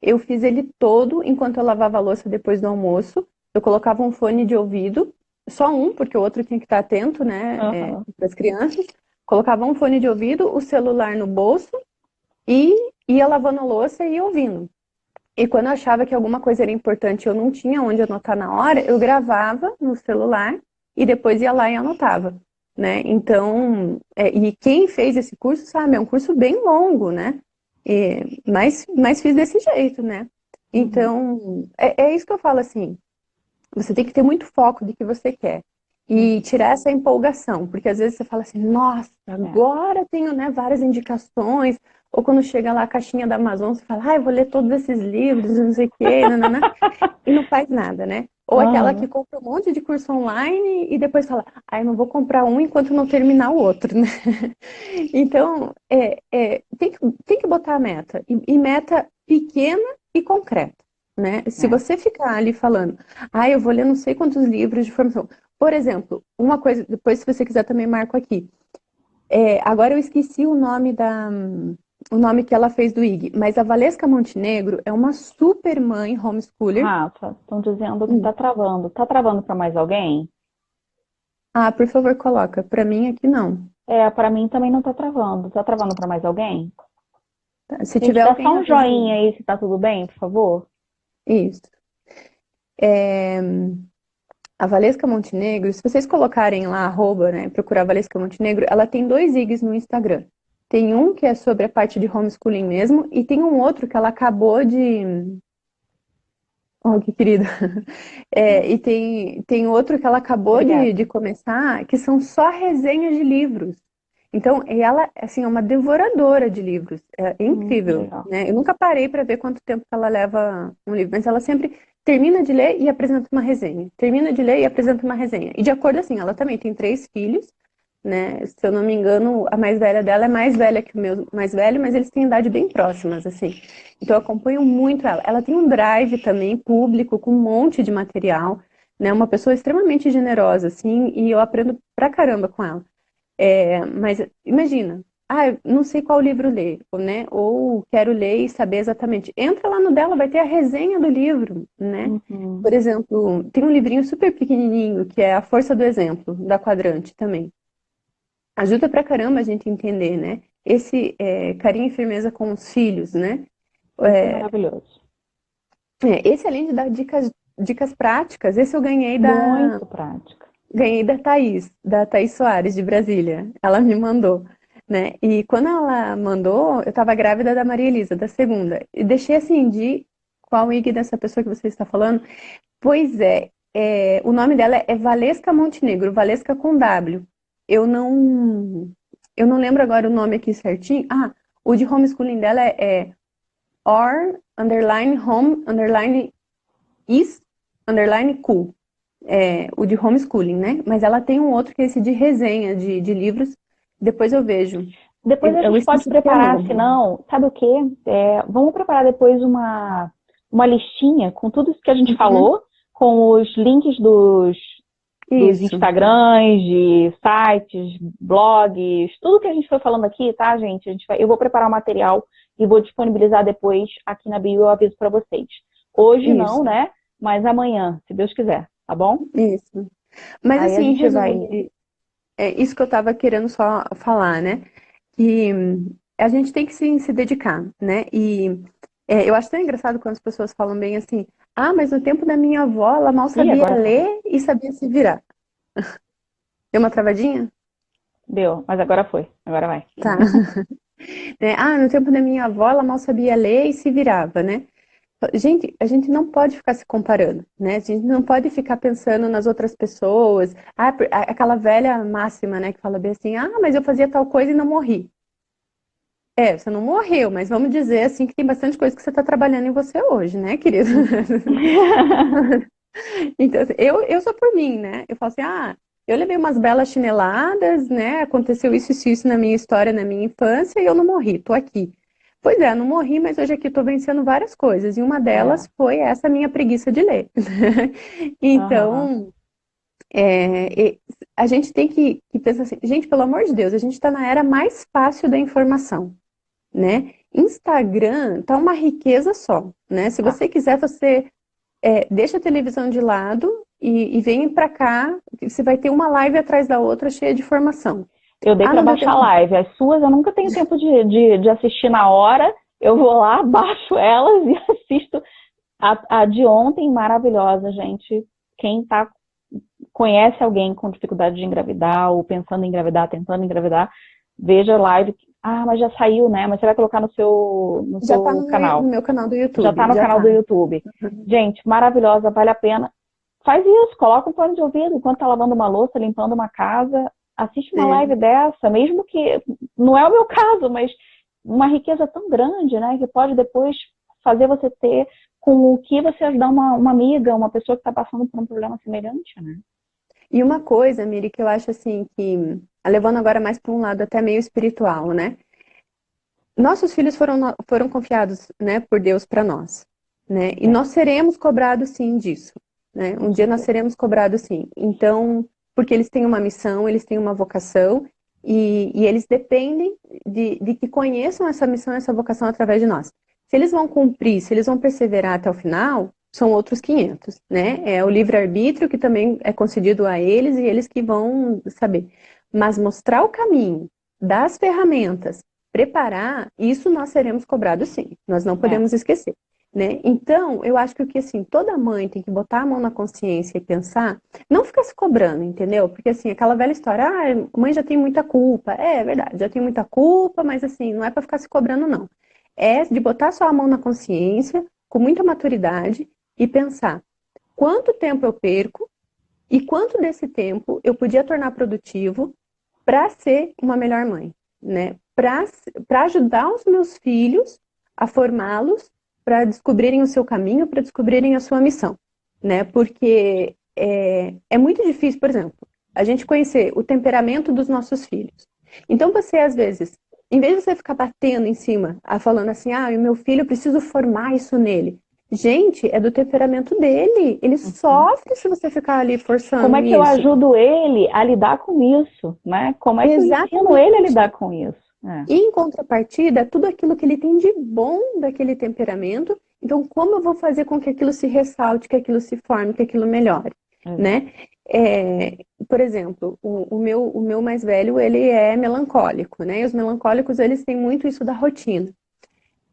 eu fiz ele todo enquanto eu lavava a louça depois do almoço. Eu colocava um fone de ouvido, só um, porque o outro tinha que estar atento, né, Uhum. para as crianças. Colocava um fone de ouvido, o celular no bolso e ia lavando a louça e ia ouvindo. E quando eu achava que alguma coisa era importante e eu não tinha onde anotar na hora, eu gravava no celular e depois ia lá e anotava, né? Então, e quem fez esse curso sabe, é um curso bem longo, né? Mas fiz desse jeito, né? Uhum. Então, é isso que eu falo assim, você tem que ter muito foco do que você quer. Uhum. E tirar essa empolgação, porque às vezes você fala assim, nossa, É. agora tenho, né, várias indicações, ou quando chega lá a caixinha da Amazon, você fala, eu vou ler todos esses livros, não sei o quê, nanana, e não faz nada, né? Ou aquela que Uhum. compra um monte de curso online e depois fala, eu não vou comprar um enquanto não terminar o outro, né? Então, tem que botar a meta, e meta pequena e concreta, né? Se É. você ficar ali falando, eu vou ler não sei quantos livros de formação. Por exemplo, uma coisa, depois se você quiser também marco aqui. Agora eu esqueci o nome que ela fez do IG, mas a Valesca Montenegro é uma super mãe homeschooler. Rafa, estão dizendo que Hum. tá travando. Tá travando para mais alguém? Ah, por favor, coloca. Para mim aqui não. É, para mim também não tá travando. Tá travando para mais alguém? Tá? Se Gente, tiver dá só alguém um avisa aí. joinha aí se tá tudo bem, por favor. Isso. É, a Valesca Montenegro, se vocês colocarem lá, arroba, né, procurar Valesca Montenegro, ela tem 2 IGs no Instagram. Tem um que é sobre a parte de homeschooling mesmo, e tem um outro que ela acabou de. Oh, que querida. E tem outro que ela acabou de, Obrigada. de começar, que são só resenhas de livros. Então, ela, assim, é uma devoradora de livros. É Que incrível, legal. né? Eu nunca parei para ver quanto tempo que ela leva um livro, mas ela sempre termina de ler e apresenta uma resenha. Termina de ler e apresenta uma resenha. E de acordo, assim, ela também tem 3 filhos, né? Se eu não me engano, a mais velha dela é mais velha que o meu mais velho, mas eles têm idade bem próximas, assim. Então eu acompanho muito ela. Ela tem um drive também público com um monte de material, né? Uma pessoa extremamente generosa, assim, e eu aprendo pra caramba com ela. Mas imagina, eu não sei qual livro ler, né? Ou quero ler e saber exatamente. Entra lá no dela, vai ter a resenha do livro, né? Uhum. Por exemplo, tem um livrinho super pequenininho que é A Força do Exemplo, da Quadrante também. Ajuda pra caramba a gente entender, né? Esse carinho e firmeza com os filhos, né? Isso é É, maravilhoso. esse, além de dar dicas práticas, esse eu Muito prática. ganhei da Thaís Soares, de Brasília. Ela me mandou, né? E quando ela mandou, eu estava grávida da Maria Elisa, da segunda. E deixei assim de qual IG dessa pessoa que você está falando? Pois o nome dela é Valesca Montenegro, Valesca com W. Eu não, eu não lembro agora o nome aqui certinho. O de homeschooling dela é or, underline, home, underline, is, underline, cool. O de homeschooling, né? Mas ela tem um outro que é esse de resenha de livros. Depois eu vejo. Depois a Eu gente pode esqueci aqui o preparar, se nome. não, sabe o quê? Vamos preparar depois uma listinha com tudo isso que a gente Uhum. falou, com os links dos Isso, Instagrams, de sites, blogs, tudo que a gente foi falando aqui, tá, gente? Eu vou preparar o material e vou disponibilizar depois aqui na bio, eu aviso para vocês. Hoje não, isso, né? Mas amanhã, se Deus quiser, tá bom? isso. Mas Aí a assim, em gente resumo, vai. é isso que eu estava querendo só falar, né? Que a gente tem que sim se dedicar, né? E eu acho tão engraçado quando as pessoas falam bem assim, Ah, mas no tempo da minha avó, ela mal Ih, sabia agora foi. ler e sabia se virar. Deu uma travadinha? Deu, mas agora foi. Agora vai. Tá. Né? Ah, no tempo da minha avó, ela mal sabia ler e se virava, né? Gente, a gente não pode ficar se comparando, né? A gente não pode ficar pensando nas outras pessoas. Ah, aquela velha máxima, né, que fala bem assim, ah, mas eu fazia tal coisa e não morri. É, você não morreu, mas vamos dizer assim que tem bastante coisa que você está trabalhando em você hoje, né, querido? Uhum. Então, assim, eu sou por mim, né? Eu falo assim, ah, eu levei umas belas chineladas, né? Aconteceu isso na minha história, na minha infância, e eu não morri, tô aqui. Pois é, não morri, mas hoje aqui tô vencendo várias coisas, e uma É. delas foi essa minha preguiça de ler. Aham. Então, a gente tem que pensar assim, gente, pelo amor de Deus, a gente está na era mais fácil da informação, né? Instagram tá uma riqueza só, né? Se Tá. você quiser, você deixa a televisão de lado e vem pra cá, que você vai ter uma live atrás da outra cheia de informação. Eu dei Ah, para não deu baixar a tempo. live. As suas eu nunca tenho tempo de assistir na hora. Eu vou lá, baixo elas e assisto. A de ontem, maravilhosa, gente. Quem tá, conhece alguém com dificuldade de engravidar ou pensando em engravidar, tentando engravidar, veja a live. Ah, mas já saiu, né? Mas você vai colocar no Já tá seu no canal. meu canal do Já tá YouTube, no já canal do tá. YouTube. Gente, maravilhosa, vale a pena. Faz isso, coloca um fone de ouvido enquanto tá lavando uma louça, limpando uma casa, assiste uma É. live dessa, mesmo que não é o meu caso, mas uma riqueza tão grande, né, que pode depois fazer você ter com o que você ajudar uma amiga, uma pessoa que está passando por um problema semelhante, né? E uma coisa, Miri, que eu acho assim que, levando agora mais para um lado até meio espiritual, né? Nossos filhos foram confiados, né, por Deus para nós, né? E É, nós seremos cobrados sim disso, né? com Um dia nós certeza. seremos cobrados sim. Então, porque eles têm uma missão, eles têm uma vocação e eles dependem de que conheçam essa missão, essa vocação através de nós. Se eles vão cumprir, se eles vão perseverar até o final, são outros 500, né? É o livre-arbítrio que também é concedido a eles e eles que vão saber. Mas mostrar o caminho, dar as ferramentas, preparar, isso nós seremos cobrados sim, nós não É. podemos esquecer, né? Então, eu acho que o que assim, toda mãe tem que botar a mão na consciência e pensar, não ficar se cobrando, entendeu? Porque assim, aquela velha história, ah, mãe já tem muita culpa. É verdade, já tem muita culpa, mas assim, não é para ficar se cobrando não. É de botar só a mão na consciência, com muita maturidade e pensar, quanto tempo eu perco e quanto desse tempo eu podia tornar produtivo para ser uma melhor mãe, né? Para ajudar os meus filhos a formá-los para descobrirem o seu caminho, para descobrirem a sua missão, né? Porque é muito difícil, por exemplo, a gente conhecer o temperamento dos nossos filhos. Então você, às vezes, em vez de você ficar batendo em cima, falando assim, ah, o meu filho, eu preciso formar isso nele. Gente, é do temperamento dele. Ele Uhum. sofre se você ficar ali Como forçando é que eu isso. ajudo ele a lidar com isso, né? Como é que eu ensino ele a Exatamente. lidar com isso? É. E em contrapartida, tudo aquilo que ele tem de bom daquele temperamento, então como eu vou fazer com que aquilo se ressalte, que aquilo se forme, que aquilo melhore, Exato. né? Por exemplo, o meu mais velho, ele é melancólico, né? E os melancólicos, eles têm muito isso da rotina.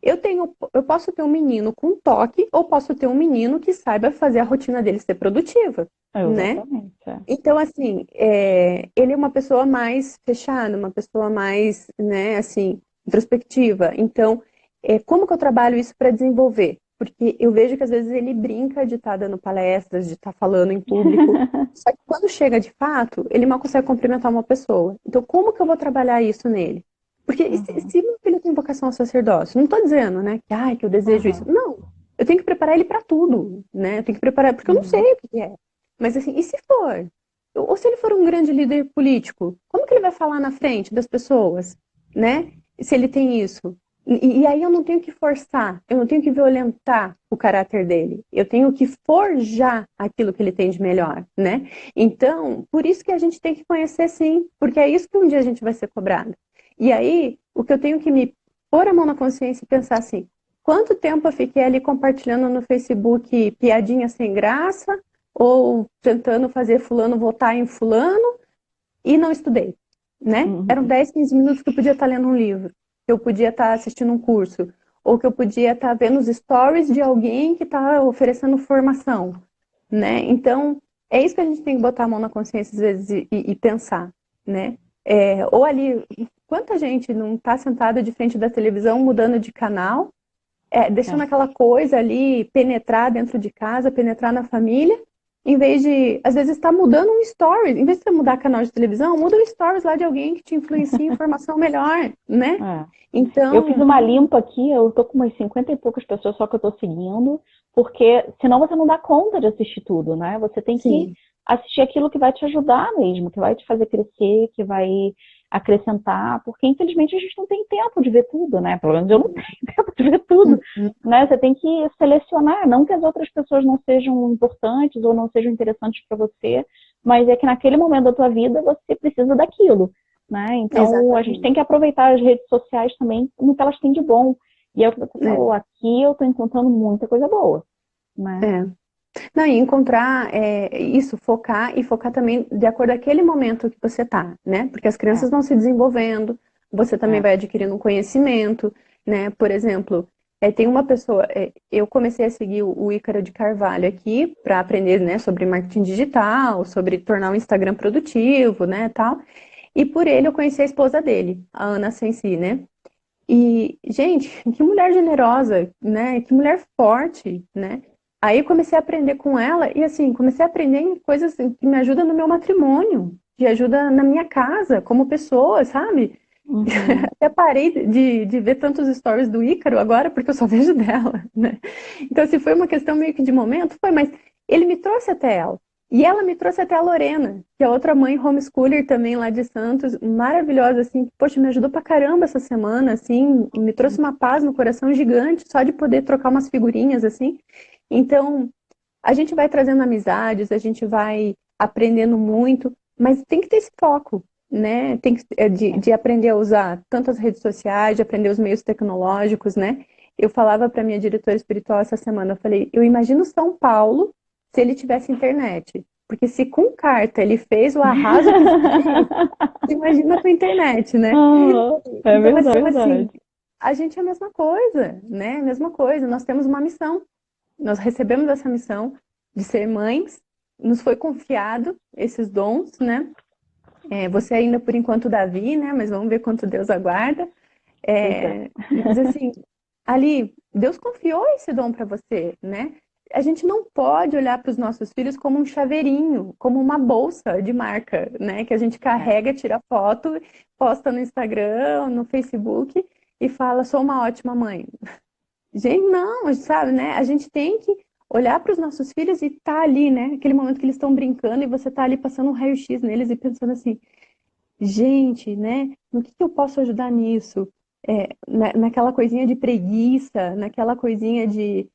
Eu posso ter um menino com toque ou posso ter um menino que saiba fazer a rotina dele ser produtiva, né? Exatamente. É. Então, assim, ele é uma pessoa mais fechada, uma pessoa mais, né, assim, introspectiva. Então, como que eu trabalho isso para desenvolver? Porque eu vejo que às vezes ele brinca de estar dando palestras, de estar falando em público. Só que quando chega de fato, ele mal consegue cumprimentar uma pessoa. Então, como que eu vou trabalhar isso nele? Porque e se, Uhum. se meu filho tem vocação ao sacerdócio, não estou dizendo, né, que, ai, que eu desejo isso. Uhum. Não, eu tenho que preparar ele para tudo, né? Eu tenho que preparar, porque eu não sei Uhum. o que é. Mas assim, e se for? Ou se ele for um grande líder político, como que ele vai falar na frente das pessoas, né? Se ele tem isso. E aí eu não tenho que forçar, eu não tenho que violentar o caráter dele. Eu tenho que forjar aquilo que ele tem de melhor, né? Então, por isso que a gente tem que conhecer sim, porque é isso que um dia a gente vai ser cobrado. E aí, o que eu tenho que me pôr a mão na consciência e pensar assim, quanto tempo eu fiquei ali compartilhando no Facebook piadinha sem graça, ou tentando fazer fulano votar em fulano e não estudei, né? Eram Uhum. 10, 15 minutos que eu podia estar lendo um livro, que eu podia estar assistindo um curso, ou que eu podia estar vendo os stories de alguém que está oferecendo formação, né? Então, é isso que a gente tem que botar a mão na consciência às vezes e pensar, né? Ou ali, quanta gente não está sentada de frente da televisão mudando de canal, deixando É. aquela coisa ali penetrar dentro de casa, penetrar na família, em vez de, às vezes, estar mudando um stories. Em vez de você mudar canal de televisão, muda um stories lá de alguém que te influencia informação melhor, né? É. Eu fiz Então, uma limpa aqui, eu tô com umas 50 e poucas pessoas só que eu tô seguindo, porque senão você não dá conta de assistir tudo, né? Você tem que sim, assistir aquilo que vai te ajudar mesmo, que vai te fazer crescer, que vai acrescentar, porque infelizmente a gente não tem tempo de ver tudo, né? Pelo menos eu não tenho tempo de ver tudo, né? Você tem que selecionar, não que as outras pessoas não sejam importantes ou não sejam interessantes para você, mas é que naquele momento da tua vida você precisa daquilo, né? Então a gente tem exatamente. que aproveitar as redes sociais também no que elas têm de bom. E é o que você falou, É, aqui eu estou encontrando muita coisa boa, né? é. Não, e encontrar isso, focar e focar também de acordo com aquele momento que você tá, né? Porque as É, crianças vão se desenvolvendo, você também é. vai adquirindo um conhecimento, né? Por exemplo, tem uma pessoa, eu comecei a seguir o Ícaro de Carvalho aqui para aprender, né, sobre marketing digital, sobre tornar o Instagram produtivo, né, tal. E por ele eu conheci a esposa dele, a Ana Sensi, né? E, gente, que mulher generosa, né? Que mulher forte, né? Aí eu comecei a aprender com ela e, assim, comecei a aprender em coisas assim, que me ajudam no meu matrimônio, que ajuda na minha casa, como pessoa, sabe? Uhum. Até parei de ver tantos stories do Ícaro agora, porque eu só vejo dela, né? Então, assim, foi uma questão meio que de momento, foi, mas ele me trouxe até ela. E ela me trouxe até a Lorena, que é outra mãe homeschooler também lá de Santos, maravilhosa, assim, que, poxa, me ajudou pra caramba essa semana, assim, me trouxe uma paz no coração gigante, só de poder trocar umas figurinhas, assim. Então, a gente vai trazendo amizades, a gente vai aprendendo muito, mas tem que ter esse foco, né? Tem que, de aprender a usar tanto as redes sociais, de aprender os meios tecnológicos, né? Eu falava para minha diretora espiritual essa semana, eu falei, eu imagino São Paulo se ele tivesse internet. Porque se com carta ele fez o arraso que fez, você imagina com internet, né? Uhum. É Então, verdade, assim, verdade. a gente é a mesma coisa, né? Mesma coisa. Nós temos uma missão. Nós recebemos essa missão de ser mães, nos foi confiado esses dons, né? Você ainda por enquanto Davi, né? Mas vamos ver quanto Deus aguarda. Pois é. Mas assim, ali, Deus confiou esse dom para você, né? A gente não pode olhar para os nossos filhos como um chaveirinho, como uma bolsa de marca, né? Que a gente É. carrega, tira foto, posta no Instagram, no Facebook e fala, sou uma ótima mãe. Gente, não, sabe, né? A gente tem que olhar para os nossos filhos e tá ali, né? Aquele momento que eles estão brincando e você tá ali passando um raio-x neles e pensando assim, gente, né? No que eu posso ajudar nisso? Naquela coisinha de preguiça, naquela coisinha de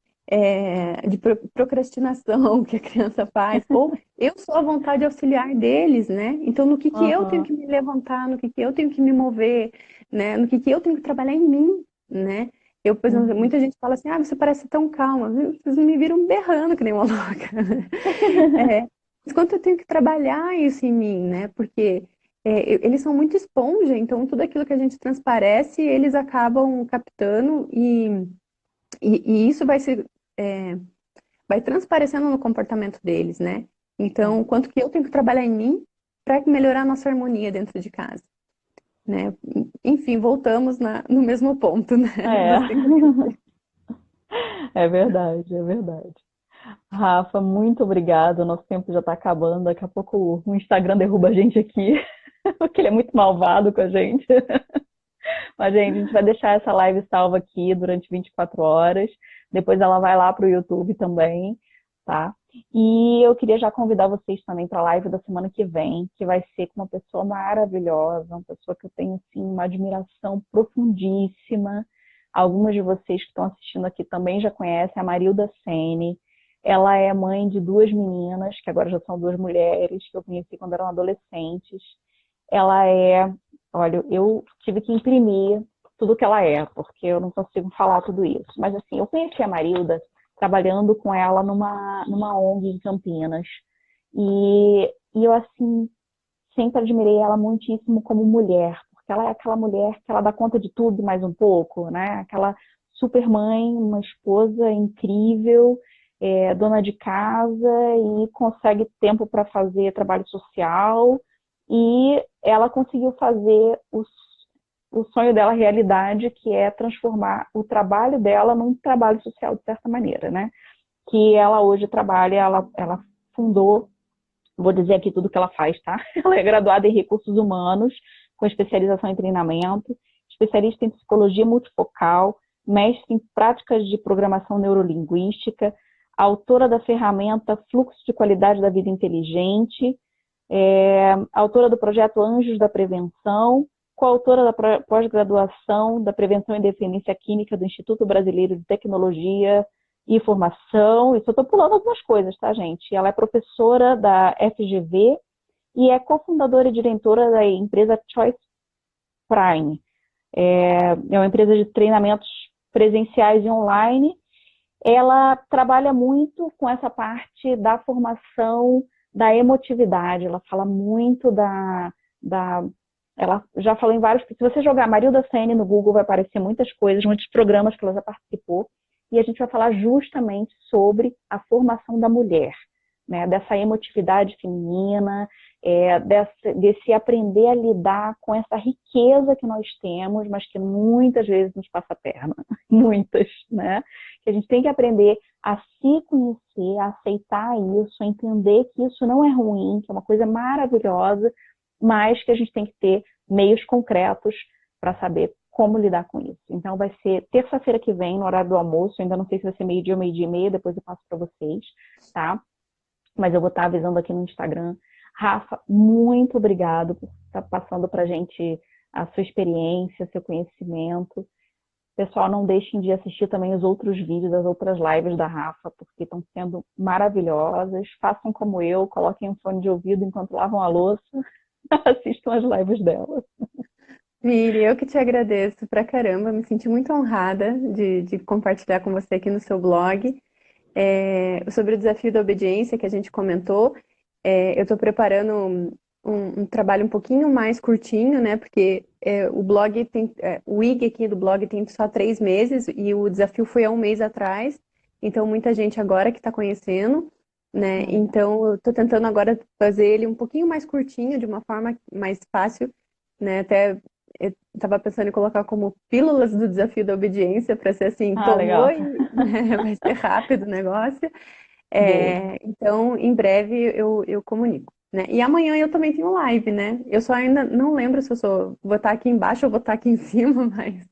procrastinação que a criança faz, ou eu sou a vontade auxiliar deles, né? Então, no que eu tenho Uhum. que me levantar, no que eu tenho que me mover, né? No que eu tenho que trabalhar em mim, né? Eu, por exemplo, Uhum. muita gente fala assim, ah, você parece tão calma. Vocês me viram berrando que nem uma louca. Mas quanto eu tenho que trabalhar isso em mim, né? Porque eles são muito esponja, então tudo aquilo que a gente transparece, eles acabam captando e isso é, vai transparecendo no comportamento deles, né? É. Então, quanto que eu tenho que trabalhar em mim para melhorar a nossa harmonia dentro de casa, né? Enfim, voltamos no mesmo ponto, né? É. Você que... É verdade, é verdade. Rafa, muito obrigada. O nosso tempo já está acabando. Daqui a pouco o Instagram derruba a gente aqui, porque ele é muito malvado com a gente. Mas, gente, a gente vai deixar essa live salva aqui durante 24 horas. Depois ela vai lá para o YouTube também, tá? E eu queria já convidar vocês também para a live da semana que vem, que vai ser com uma pessoa maravilhosa, uma pessoa que eu tenho, assim, uma admiração profundíssima. Algumas de vocês que estão assistindo aqui também já conhecem a Marilda Sene. Ela é mãe de duas meninas, que agora já são duas mulheres, que eu conheci quando eram adolescentes. Ela é, olha, eu tive que imprimir tudo que ela é, porque eu não consigo falar tudo isso. Mas assim, eu conheci a Marilda trabalhando com ela numa ONG em Campinas. E eu, assim, sempre admirei ela muitíssimo como mulher, porque ela é aquela mulher que ela dá conta de tudo mais um pouco, né? Aquela super mãe, uma esposa incrível, dona de casa e consegue tempo para fazer trabalho social. E ela conseguiu fazer o sonho dela realidade, que é transformar o trabalho dela num trabalho social, de certa maneira, né? Que ela hoje trabalha, ela fundou, vou dizer aqui tudo que ela faz, tá? Ela é graduada em recursos humanos, com especialização em treinamento, especialista em psicologia multifocal, mestre em práticas de programação neurolinguística, autora da ferramenta Fluxo de Qualidade da Vida Inteligente, autora do projeto Anjos da Prevenção, coautora da pós-graduação da Prevenção e Dependência Química do Instituto Brasileiro de Tecnologia e Formação. Isso eu estou pulando algumas coisas, tá, gente? Ela é professora da FGV e é cofundadora e diretora da empresa Choice Prime. É uma empresa de treinamentos presenciais e online. Ela trabalha muito com essa parte da formação da emotividade. Ela fala muito ela já falou em vários... Se você jogar Marilda Sene no Google, vai aparecer muitas coisas, muitos programas que ela já participou. E a gente vai falar justamente sobre a formação da mulher, né? Dessa emotividade feminina, desse aprender a lidar com essa riqueza que nós temos, mas que muitas vezes nos passa a perna. Muitas, né? Que a gente tem que aprender a se conhecer, a aceitar isso, a entender que isso não é ruim, que é uma coisa maravilhosa, mas que a gente tem que ter meios concretos para saber como lidar com isso. Então vai ser terça-feira que vem, no horário do almoço, ainda não sei se vai ser meio-dia ou meio-dia e meia, depois eu passo para vocês, tá? Mas eu vou estar avisando aqui no Instagram. Rafa, muito obrigado por estar passando para a gente a sua experiência, seu conhecimento. Pessoal, não deixem de assistir também os outros vídeos, as outras lives da Rafa, porque estão sendo maravilhosas. Façam como eu, coloquem um fone de ouvido enquanto lavam a louça, assistam as lives dela. Miri, eu que te agradeço pra caramba, me senti muito honrada de compartilhar com você aqui no seu blog. Sobre o desafio da obediência que a gente comentou, eu estou preparando um trabalho um pouquinho mais curtinho, né? Porque o blog tem, o IG aqui do blog tem só 3 meses e o desafio foi há um mês atrás, então muita gente agora que está conhecendo, né? Então eu estou tentando agora fazer ele um pouquinho mais curtinho, de uma forma mais fácil, né? Até eu estava pensando em colocar como pílulas do desafio da obediência para ser assim, tomou Legal. e né, vai ser rápido o negócio. Boa. Então, em breve eu comunico, né? E amanhã eu também tenho live, né? Eu só ainda não lembro se vou estar aqui embaixo ou vou estar aqui em cima, mas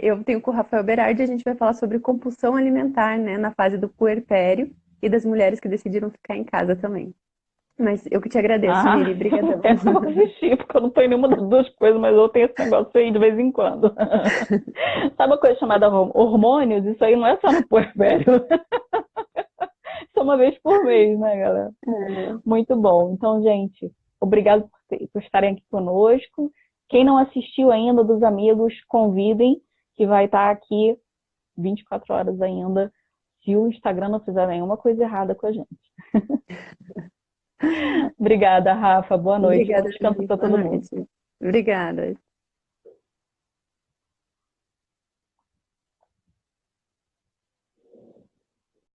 eu tenho com o Rafael Berardi, a gente vai falar sobre compulsão alimentar, né? Na fase do puerpério e das mulheres que decidiram ficar em casa também. Mas eu que te agradeço, Miri, brigadão. Essa eu vou assistir, porque eu não tô em nenhuma das duas coisas, mas eu tenho esse negócio aí de vez em quando. Sabe uma coisa chamada hormônios? Isso aí não é só no puerpério. Isso é uma vez por mês, né, galera? Muito bom. Então, gente, obrigado por estarem aqui conosco. Quem não assistiu ainda dos amigos, convidem, que vai estar aqui 24 horas ainda, se o Instagram não fizer nenhuma coisa errada com a gente. Obrigada, Rafa. Boa noite. Bom Obrigada, descanso Miri. para Boa todo mundo. noite. Obrigada.